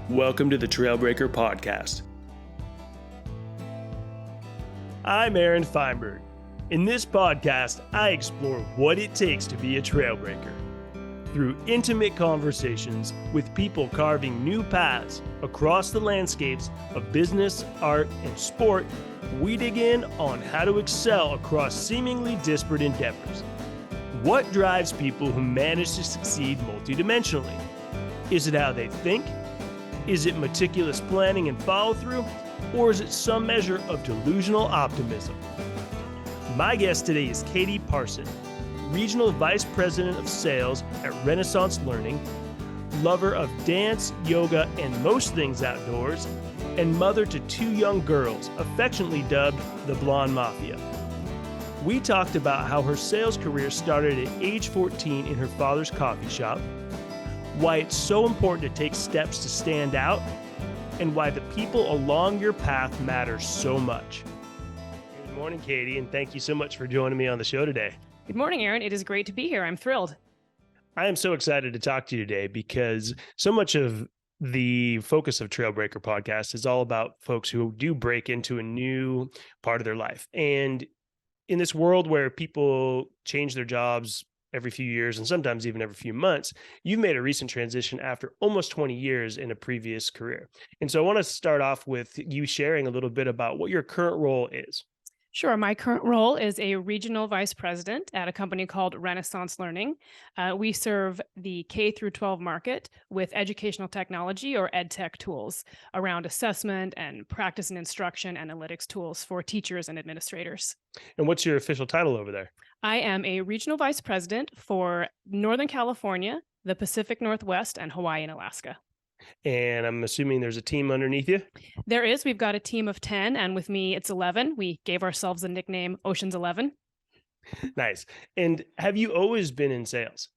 Welcome to the Trailbreaker Podcast. I'm Aaron Feinberg. In this podcast, I explore what it takes to be a trailbreaker. Through intimate conversations with people carving new paths across the landscapes of business, art, and sport, we dig in on how to excel across seemingly disparate endeavors. What drives people who manage to succeed multidimensionally? Is it how they think? Is it meticulous planning and follow-through? Or is it some measure of delusional optimism? My guest today is Katie Parson, Regional Vice President of Sales at Renaissance Learning, lover of dance, yoga, and most things outdoors, and mother to two young girls, affectionately dubbed the Blonde Mafia. We talked about how her sales career started at age 14 in her father's coffee shop, why it's so important to take steps to stand out, and why the people along your path matter so much. Good morning, Katie, and thank you so much for joining me on the show today. Good morning, Aaron. It is great to be here. I'm thrilled. I am so excited to talk to you today because so much of the focus of Trailbreaker Podcast is all about folks who do break into a new part of their life. And in this world where people change their jobs every few years and sometimes even every few months, you've made a recent transition after almost 20 years in a previous career. And so I want to start off with you sharing a little bit about what your current role is. Sure. My current role is a regional vice president at a company called Renaissance Learning. We serve the K through 12 market with educational technology or ed tech tools around assessment and practice and instruction analytics tools for teachers and administrators. And what's your official title over there? I am a regional vice president for Northern California, the Pacific Northwest, and Hawaii and Alaska. And I'm assuming there's a team underneath you? There is. We've got a team of 10, and with me, it's 11. We gave ourselves the nickname Ocean's 11. Nice. And have you always been in sales?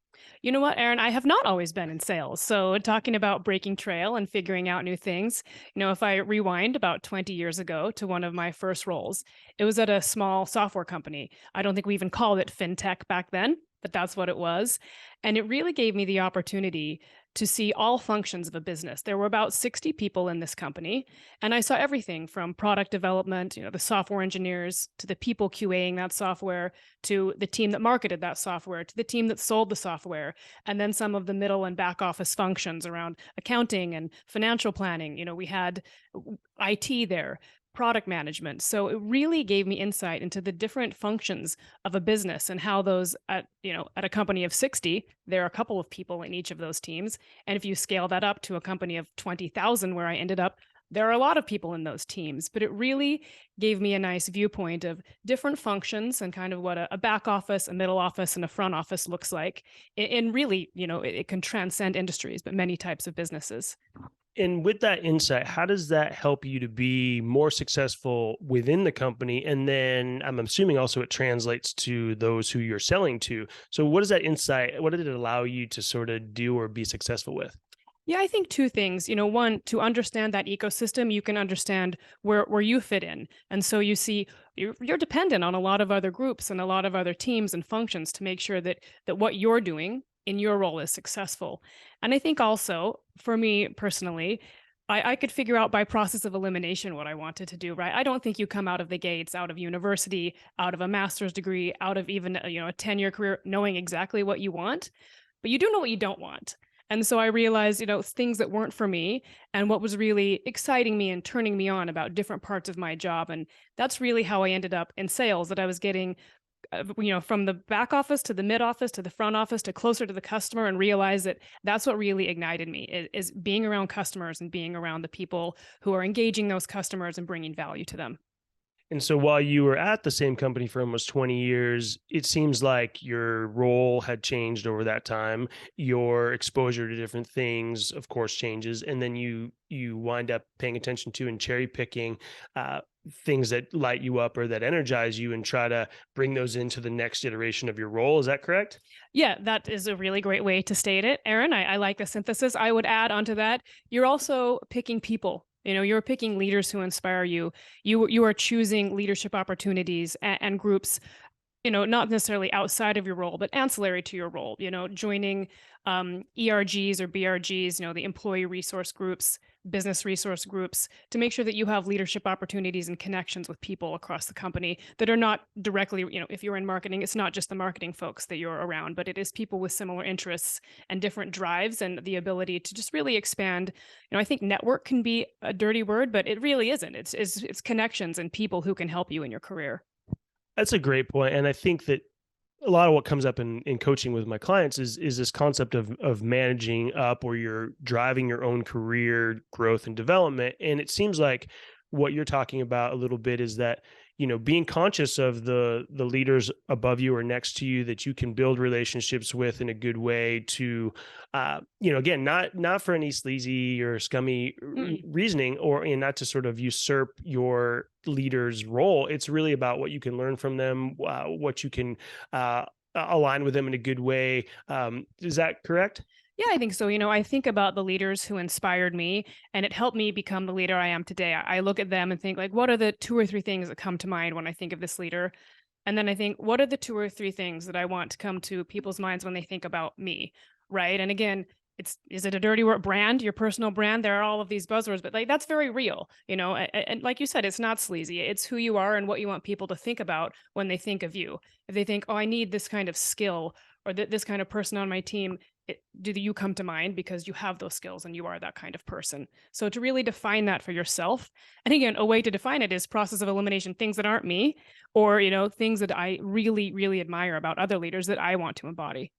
You know what, Aaron? I have not always been in sales. So talking about breaking trail and figuring out new things, if I rewind about 20 years ago to one of my first roles, it was at a small software company. I don't think we even called it fintech back then, but that's what it was. And it really gave me the opportunity to see all functions of a business. There were about 60 people in this company, and I saw everything from product development, the software engineers, to the people QAing that software, to the team that marketed that software, to the team that sold the software, and then some of the middle and back office functions around accounting and financial planning. We had IT there, product management. So it really gave me insight into the different functions of a business and how those at a company of 60, there are a couple of people in each of those teams. And if you scale that up to a company of 20,000 where I ended up, there are a lot of people in those teams, but it really gave me a nice viewpoint of different functions and kind of what a back office, a middle office, and a front office looks like. And really, it can transcend industries, but many types of businesses. And with that insight, how does that help you to be more successful within the company? And then I'm assuming also it translates to those who you're selling to. So what is that insight? What did it allow you to sort of do or be successful with? Yeah, I think two things. One, to understand that ecosystem, you can understand where you fit in. And so you see you're dependent on a lot of other groups and a lot of other teams and functions to make sure that what you're doing in your role is successful. And I think also, for me personally, I could figure out by process of elimination what I wanted to do, right? I don't think you come out of the gates, out of university, out of a master's degree, out of even a 10-year career, knowing exactly what you want, but you do know what you don't want. And so I realized, things that weren't for me and what was really exciting me and turning me on about different parts of my job. And that's really how I ended up in sales, that I was getting from the back office to the mid office to the front office to closer to the customer, and realize that that's what really ignited me is being around customers and being around the people who are engaging those customers and bringing value to them. And so while you were at the same company for almost 20 years, it seems like your role had changed over that time. Your exposure to different things, of course, changes. And then you wind up paying attention to and cherry picking things that light you up or that energize you and try to bring those into the next iteration of your role. Is that correct? Yeah, that is a really great way to state it, Aaron. I like the synthesis. I would add onto that, you're also picking people. You're picking leaders who inspire you. You are choosing leadership opportunities and groups not necessarily outside of your role, but ancillary to your role, joining ERGs or BRGs, the employee resource groups, business resource groups, to make sure that you have leadership opportunities and connections with people across the company that are not directly, if you're in marketing, it's not just the marketing folks that you're around, but it is people with similar interests and different drives and the ability to just really expand. I think network can be a dirty word, but it really isn't. It's connections and people who can help you in your career. That's a great point, and I think that a lot of what comes up in coaching with my clients is this concept of managing up, or you're driving your own career growth and development. And it seems like what you're talking about a little bit is that, being conscious of the leaders above you or next to you that you can build relationships with in a good way to, again, not for any sleazy or scummy Mm-mm. reasoning, or and not to sort of usurp your leader's role. It's really about what you can learn from them, what you can align with them in a good way. Is that correct? Yeah, I think so. I think about the leaders who inspired me and it helped me become the leader I am today. I look at them and think, like, what are the two or three things that come to mind when I think of this leader? And then I think, what are the two or three things that I want to come to people's minds when they think about me? Right. And again, is it a dirty word? Brand, your personal brand? There are all of these buzzwords, but like that's very real, and like you said, it's not sleazy. It's who you are and what you want people to think about when they think of you. If they think, oh, I need this kind of skill or this kind of person on my team, do you come to mind because you have those skills and you are that kind of person? So to really define that for yourself, and again, a way to define it is process of elimination, things that aren't me, or things that I really, really admire about other leaders that I want to embody.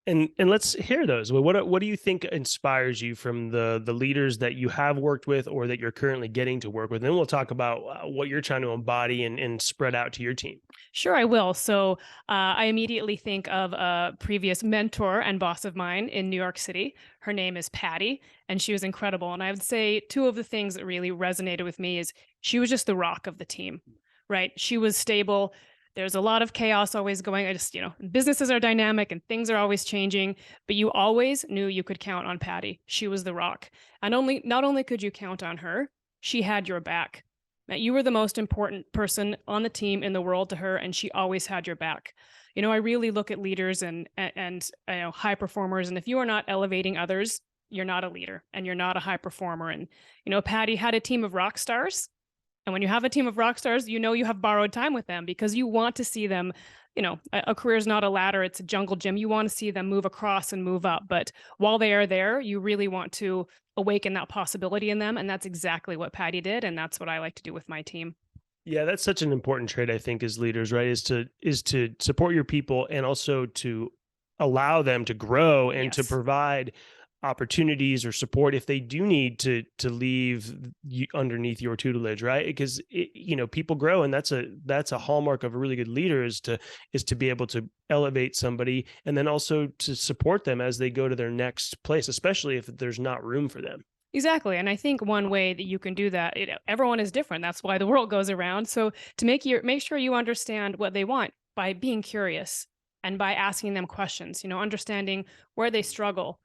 And let's hear those. Well, what do you think inspires you from the leaders that you have worked with or that you're currently getting to work with? And then we'll talk about what you're trying to embody and spread out to your team. Sure, I will. So I immediately think of a previous mentor and boss of mine in New York City. Her name is Patty, and she was incredible. And I would say two of the things that really resonated with me is she was just the rock of the team, right? She was stable. There's a lot of chaos always going. I just, businesses are dynamic and things are always changing, but you always knew you could count on Patty. She was the rock. And not only could you count on her, she had your back. That you were the most important person on the team in the world to her, and she always had your back. I really look at leaders and high performers, and if you are not elevating others, you're not a leader and you're not a high performer. And Patty had a team of rock stars, and when you have a team of rock stars, you have borrowed time with them because you want to see them. A career is not a ladder, it's a jungle gym. You want to see them move across and move up. But while they are there, you really want to awaken that possibility in them. And that's exactly what Patty did. And that's what I like to do with my team. Yeah, that's such an important trait, I think, as leaders, right? Is to support your people and also to allow them to grow and to Yes. provide opportunities or support if they do need to leave you underneath your tutelage, right? Because people grow, and that's a hallmark of a really good leader is to be able to elevate somebody and then also to support them as they go to their next place, especially if there's not room for them. Exactly. And I think one way that you can do that, everyone is different. That's why the world goes around. So to make sure you understand what they want by being curious and by asking them questions, understanding where they struggle,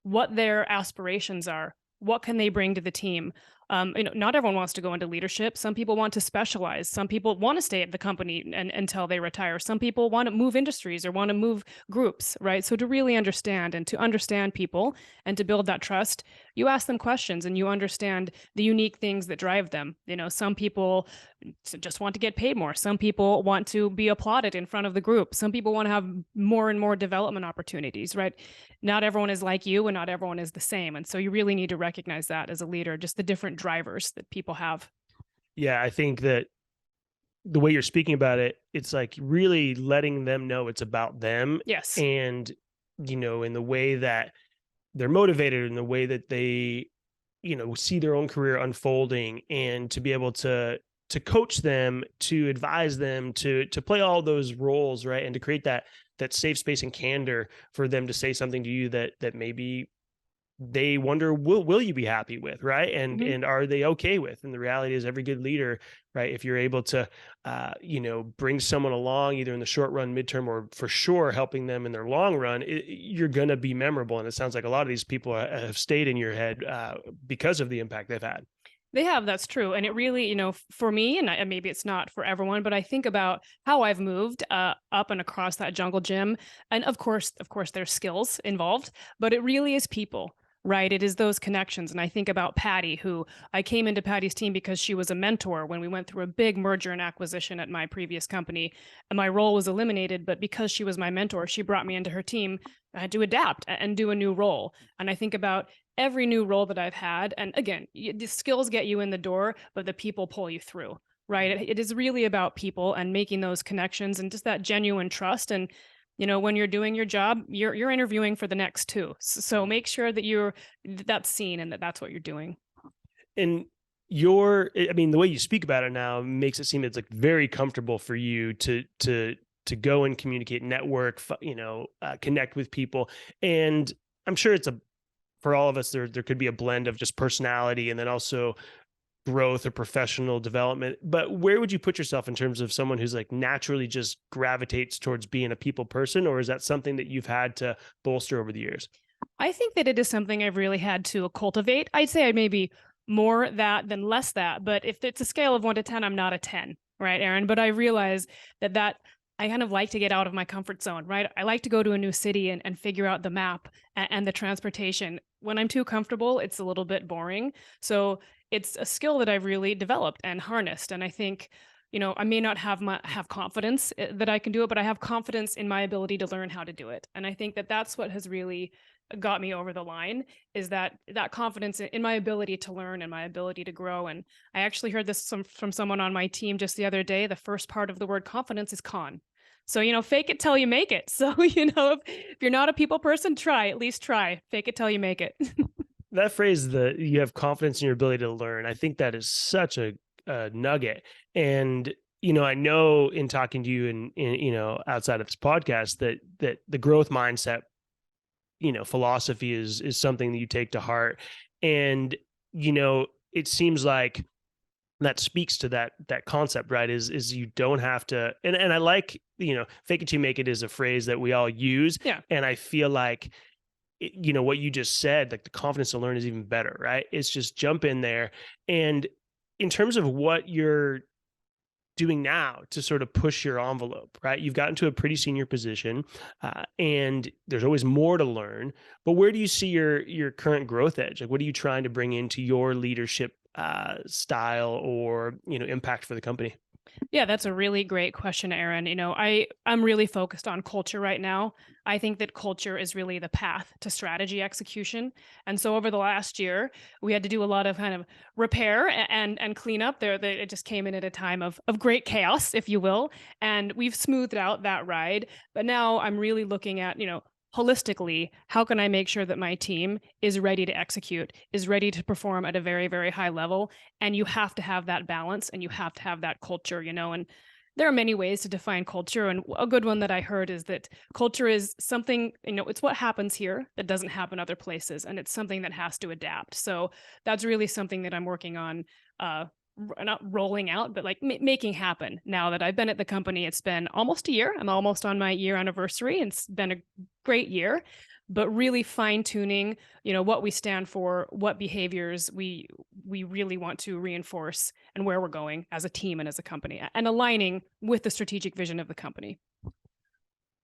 what their aspirations are, what can they bring to the team. Not everyone wants to go into leadership. Some people want to specialize. Some people want to stay at the company until they retire. Some people want to move industries or want to move groups, right? So to really understand and to understand people and to build that trust, you ask them questions and you understand the unique things that drive them. Some people just want to get paid more. Some people want to be applauded in front of the group. Some people want to have more and more development opportunities, right? Not everyone is like you and not everyone is the same. And so you really need to recognize that as a leader, just the different drivers that people have. Yeah, I think that the way you're speaking about it, it's like really letting them know it's about them, Yes. and in the way that they're motivated, in the way that they see their own career unfolding, and to be able to coach them, to advise them, to play all those roles, right? And to create that safe space and candor for them to say something to you that maybe they wonder, will you be happy with, right? and Mhm. and are they okay with? And the reality is, every good leader, right, if you're able to bring someone along either in the short run, midterm, or for sure helping them in their long run, you're going to be memorable. And it sounds like a lot of these people have stayed in your head because of the impact they've had. They have, that's true. And it really, for me, and maybe it's not for everyone, but I think about how I've moved up and across that jungle gym. And of course, there's skills involved, but it really is people, right? It is those connections. And I think about Patty, who I came into Patty's team because she was a mentor when we went through a big merger and acquisition at my previous company. And my role was eliminated, but because she was my mentor, she brought me into her team. I had to adapt and do a new role. And I think about every new role that I've had. And again, the skills get you in the door, but the people pull you through, right? It is really about people and making those connections and just that genuine trust. And when you're doing your job, you're interviewing for the next two. So make sure that that's seen and that's what you're doing. And the way you speak about it now makes it seem it's like very comfortable for you to go and communicate, network, connect with people. And I'm sure for all of us, there could be a blend of just personality and then also growth or professional development. But where would you put yourself in terms of someone who's like naturally just gravitates towards being a people person, or is that something that you've had to bolster over the years? I think that it is something I've really had to cultivate. I'd say I maybe more that than less that, but if it's a scale of 1 to 10, I'm not a 10, right, Aaron? But I realize that I kind of like to get out of my comfort zone, right? I like to go to a new city and figure out the map and the transportation. When I'm too comfortable, it's a little bit boring. So it's a skill that I've really developed and harnessed. And I think, I may not have confidence that I can do it, but I have confidence in my ability to learn how to do it. And I think that that's what has really got me over the line, is that confidence in my ability to learn and my ability to grow. And I actually heard this from someone on my team just the other day. The first part of the word confidence is con. So, fake it till you make it. So, if you're not a people person, at least try. Fake it till you make it. That phrase, you have confidence in your ability to learn, I think that is such a nugget. And I know in talking to you and outside of this podcast that the growth mindset, philosophy is something that you take to heart. And it seems like that speaks to that concept, right? Is you don't have to, and I like, fake it till you make it is a phrase that we all use. Yeah. And I feel like what you just said, like the confidence to learn is even better, right? It's just jump in there. And in terms of what you're doing now to sort of push your envelope, right? You've gotten to a pretty senior position, and there's always more to learn. But where do you see your current growth edge? Like, what are you trying to bring into your leadership style or impact for the company? Yeah, that's a really great question, Aaron. I'm really focused on culture right now. I think that culture is really the path to strategy execution. And so over the last year, we had to do a lot of kind of repair and cleanup. It just came in at a time of great chaos, if you will. And we've smoothed out that ride. But now I'm really looking at, holistically, how can I make sure that my team is ready to execute, is ready to perform at a very, very high level? And you have to have that balance and you have to have that culture, and there are many ways to define culture. And a good one that I heard is that culture is something, it's what happens here that doesn't happen other places. And it's something that has to adapt. So that's really something that I'm working on, not rolling out, but like making happen. Now that I've been at the company, it's been almost a year. I'm almost on my year anniversary, and it's been a great year. But really fine tuning, what we stand for, what behaviors we really want to reinforce, and where we're going as a team and as a company, and aligning with the strategic vision of the company.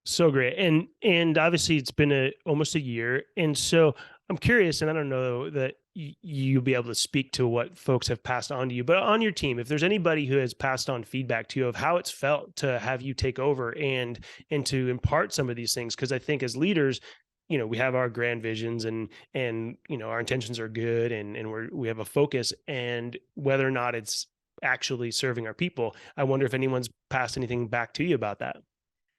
So great. And obviously it's been almost a year. And so I'm curious, and I don't know that you'll be able to speak to what folks have passed on to you, but on your team, if there's anybody who has passed on feedback to you of how it's felt to have you take over and to impart some of these things. Cause I think as leaders, we have our grand visions and our intentions are good and we have a focus, and whether or not it's actually serving our people. I wonder if anyone's passed anything back to you about that.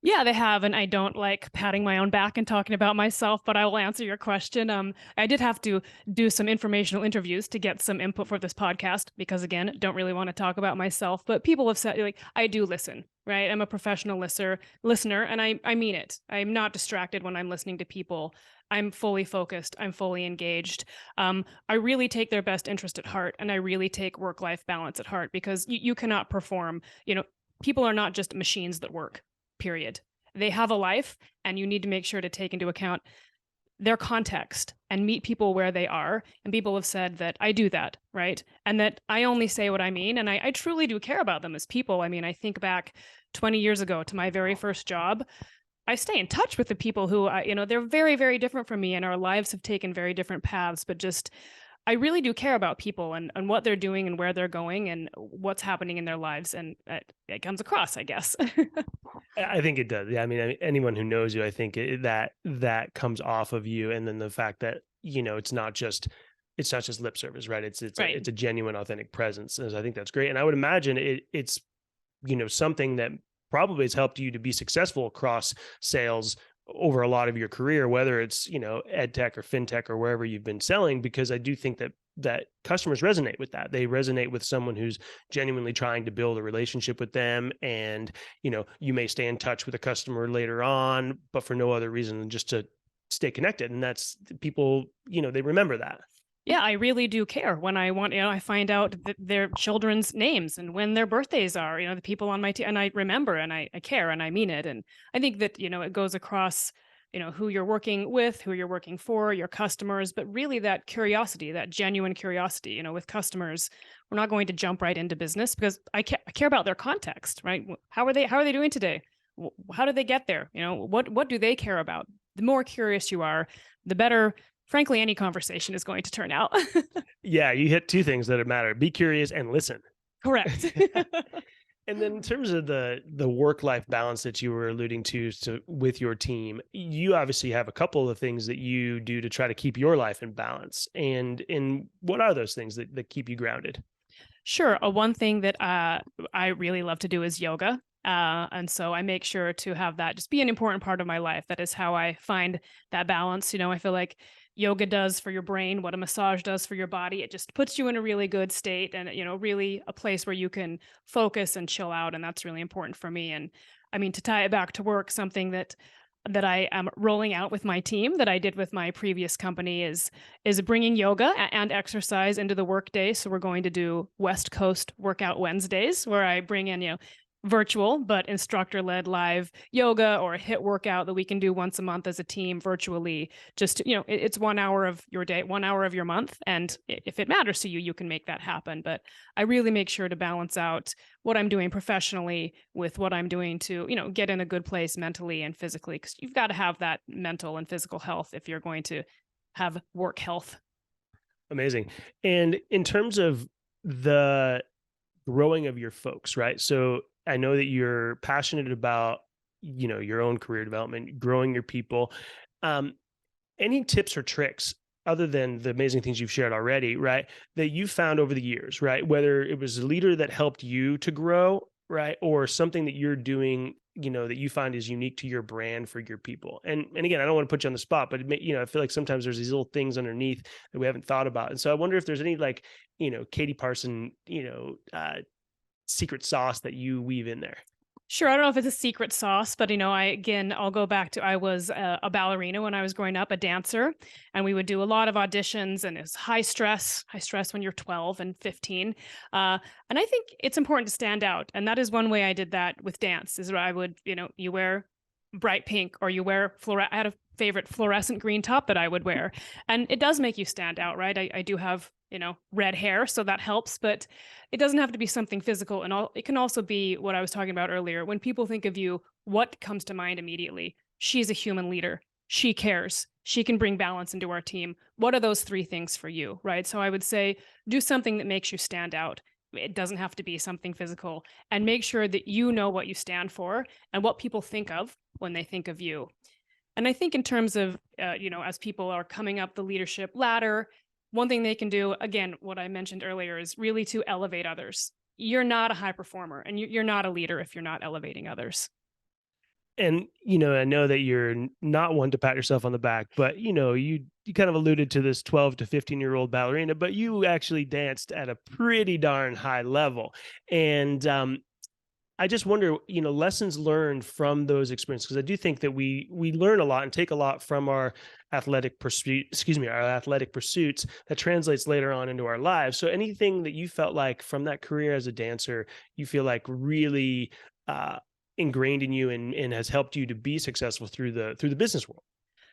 Yeah, they have, and I don't like patting my own back and talking about myself, but I will answer your question. I did have to do some informational interviews to get some input for this podcast because, again, don't really want to talk about myself. But people have said, like, I do listen, right? I'm a professional listener, and I mean it. I'm not distracted when I'm listening to people. I'm fully focused. I'm fully engaged. I really take their best interest at heart, and I really take work-life balance at heart because you cannot perform. People are not just machines that work. Period. They have a life, and you need to make sure to take into account their context and meet people where they are. And people have said that I do that, right? And that I only say what I mean. And I truly do care about them as people. I mean, I think back 20 years ago to my very first job. I stay in touch with the people who, they're very, very different from me, and our lives have taken very different paths. But just, I really do care about people and what they're doing and where they're going and what's happening in their lives. And it comes across, I guess. I think it does. Yeah, I mean, anyone who knows you, I think that comes off of you, and then the fact that it's not just lip service, right? Right. It's a genuine, authentic presence. And I think that's great. And I would imagine it's something that probably has helped you to be successful across sales over a lot of your career, whether it's ed tech or fintech or wherever you've been selling, because I do think that customers resonate with that. They resonate with someone who's genuinely trying to build a relationship with them. And you may stay in touch with a customer later on, but for no other reason than just to stay connected. And that's people, they remember that. Yeah, I really do care when I want, I find out their children's names and when their birthdays are, the people on my team, and I remember and I care and I mean it. And I think that, it goes across, who you're working with, who you're working for, your customers, but really that curiosity, that genuine curiosity, with customers, we're not going to jump right into business because I care about their context, right? How are they doing today? How did they get there? What do they care about? The more curious you are, the better, frankly, any conversation is going to turn out. Yeah, you hit two things that matter: be curious and listen. Correct. And then in terms of the work-life balance that you were alluding to with your team, you obviously have a couple of things that you do to try to keep your life in balance. And what are those things that keep you grounded? Sure. One thing that I really love to do is yoga. And so I make sure to have that just be an important part of my life. That is how I find that balance. I feel like yoga does for your brain what a massage does for your body. It just puts you in a really good state and, really a place where you can focus and chill out. And that's really important for me. And I mean, to tie it back to work, something that I am rolling out with my team that I did with my previous company is bringing yoga and exercise into the workday. So we're going to do West Coast Workout Wednesdays, where I bring in, virtual but instructor-led live yoga or a HIIT workout that we can do once a month as a team virtually. Just, it's 1 hour of your day, 1 hour of your month. And if it matters to you, you can make that happen. But I really make sure to balance out what I'm doing professionally with what I'm doing to, get in a good place mentally and physically, because you've got to have that mental and physical health if you're going to have work health. Amazing. And in terms of the growing of your folks, right? So I know that you're passionate about, your own career development, growing your people. Any tips or tricks other than the amazing things you've shared already, right? That you found over the years, right? Whether it was a leader that helped you to grow, right? Or something that you're doing, that you find is unique to your brand for your people. And again, I don't want to put you on the spot, but I feel like sometimes there's these little things underneath that we haven't thought about. And so I wonder if there's any Katie Parson, secret sauce that you weave in there. Sure. I don't know if it's a secret sauce, but I'll go back to I was a ballerina when I was growing up, a dancer, and we would do a lot of auditions, and it's high stress when you're 12 and 15. And I think it's important to stand out, and that is one way I did that with dance. Is I would, you wear bright pink or you wear I had a favorite fluorescent green top that I would wear, and it does make you stand out, right? I do have red hair, so that helps, but it doesn't have to be something physical. And it can also be what I was talking about earlier. When people think of you, what comes to mind immediately? She's a human leader. She cares. She can bring balance into our team. What are those three things for you, right? So I would say do something that makes you stand out. It doesn't have to be something physical, and make sure that you know what you stand for and what people think of when they think of you. And I think in terms of, as people are coming up the leadership ladder, one thing they can do, again, what I mentioned earlier, is really to elevate others. You're not a high performer and you're not a leader if you're not elevating others. And, I know that you're not one to pat yourself on the back, but, you kind of alluded to this 12 to 15-year-old ballerina, but you actually danced at a pretty darn high level. And I just wonder, lessons learned from those experiences, because I do think that we learn a lot and take a lot from our athletic pursuits that translates later on into our lives. So anything that you felt like from that career as a dancer, you feel like really ingrained in you and has helped you to be successful through the business world?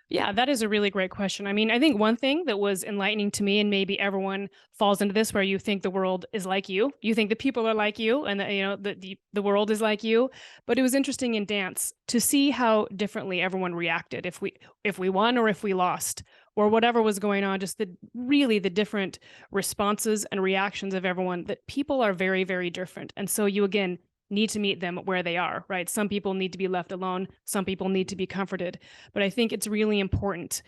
Yeah, that is a really great question. I mean, I think one thing that was enlightening to me, and maybe everyone falls into this, where you think the world is like you think the people are like you, and that, the world is like you. But it was interesting in dance to see how differently everyone reacted if we won or if we lost or whatever was going on. Just the different responses and reactions of everyone. That people are very, very different, and so you again need to meet them where they are, right? Some people need to be left alone. Some people need to be comforted. But I think it's really important,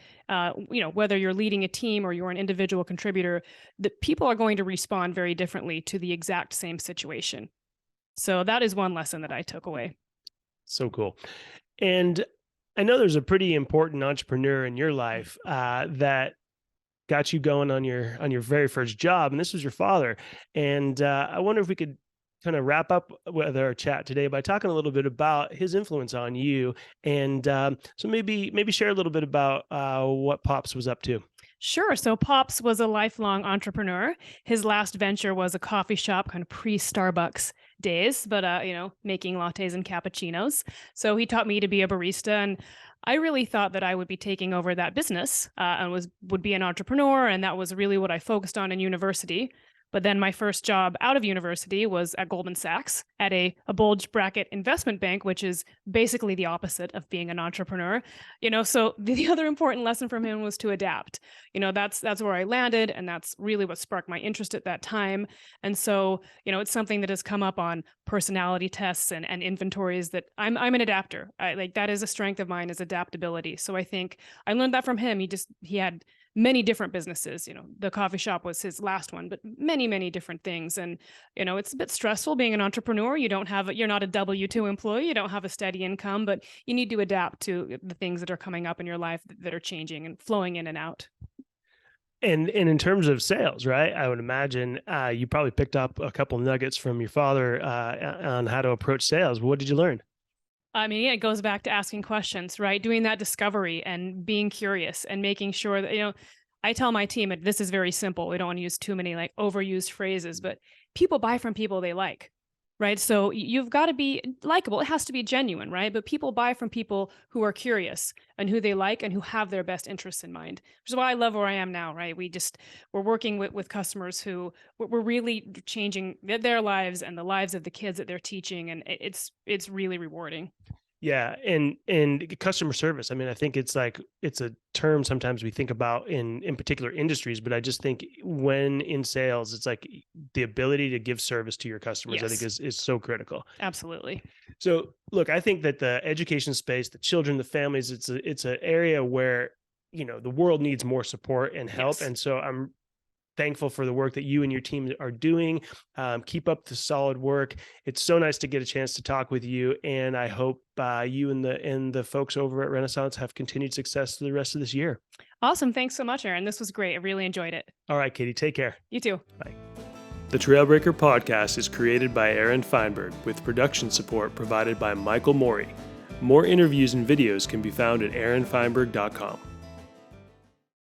whether you're leading a team or you're an individual contributor, that people are going to respond very differently to the exact same situation. So that is one lesson that I took away. So cool. And I know there's a pretty important entrepreneur in your life that got you going on your very first job, and this was your father. And I wonder if we could kind of wrap up with our chat today by talking a little bit about his influence on you, and so maybe share a little bit about what Pops was up to. Sure. So Pops was a lifelong entrepreneur. His last venture was a coffee shop, kind of pre-Starbucks days, but making lattes and cappuccinos. So he taught me to be a barista, and I really thought that I would be taking over that business and would be an entrepreneur, and that was really what I focused on in university. But then my first job out of university was at Goldman Sachs at a bulge bracket investment bank, which is basically the opposite of being an entrepreneur. So the other important lesson from him was to adapt. That's where I landed, and that's really what sparked my interest at that time. And so, it's something that has come up on personality tests and inventories, that I'm an adapter. That is a strength of mine, is adaptability. So I think I learned that from him. He had many different businesses. The coffee shop was his last one, but many, many different things. And, it's a bit stressful being an entrepreneur. You're not a W-2 employee. You don't have a steady income, but you need to adapt to the things that are coming up in your life that are changing and flowing in and out. And in terms of sales, right? I would imagine you probably picked up a couple nuggets from your father on how to approach sales. What did you learn? I mean, yeah, it goes back to asking questions, right? Doing that discovery and being curious and making sure that, I tell my team, and this is very simple. We don't want to use too many overused phrases, but people buy from people they like, right? So you've got to be likable. It has to be genuine, right? But people buy from people who are curious and who they like and who have their best interests in mind, which is why I love where I am now, right? We're working with customers who we're really changing their lives and the lives of the kids that they're teaching. And it's really rewarding. Yeah, and customer service. I mean, I think it's a term sometimes we think about in particular industries, but I just think when in sales, it's like the ability to give service to your customers, I think Yes, is so critical. absolutely. So look, I think that the education space, the children, the families, it's an area where, the world needs more support and help. Yes. And so I'm thankful for the work that you and your team are doing. Keep up the solid work. It's so nice to get a chance to talk with you, and I hope you and the folks over at Renaissance have continued success through the rest of this year. Awesome. Thanks so much, Aaron. This was great. I really enjoyed it. All right, Katie, take care. You too. Bye. The Trailbreaker podcast is created by Aaron Feinberg with production support provided by Michael Morey. More interviews and videos can be found at aaronfeinberg.com.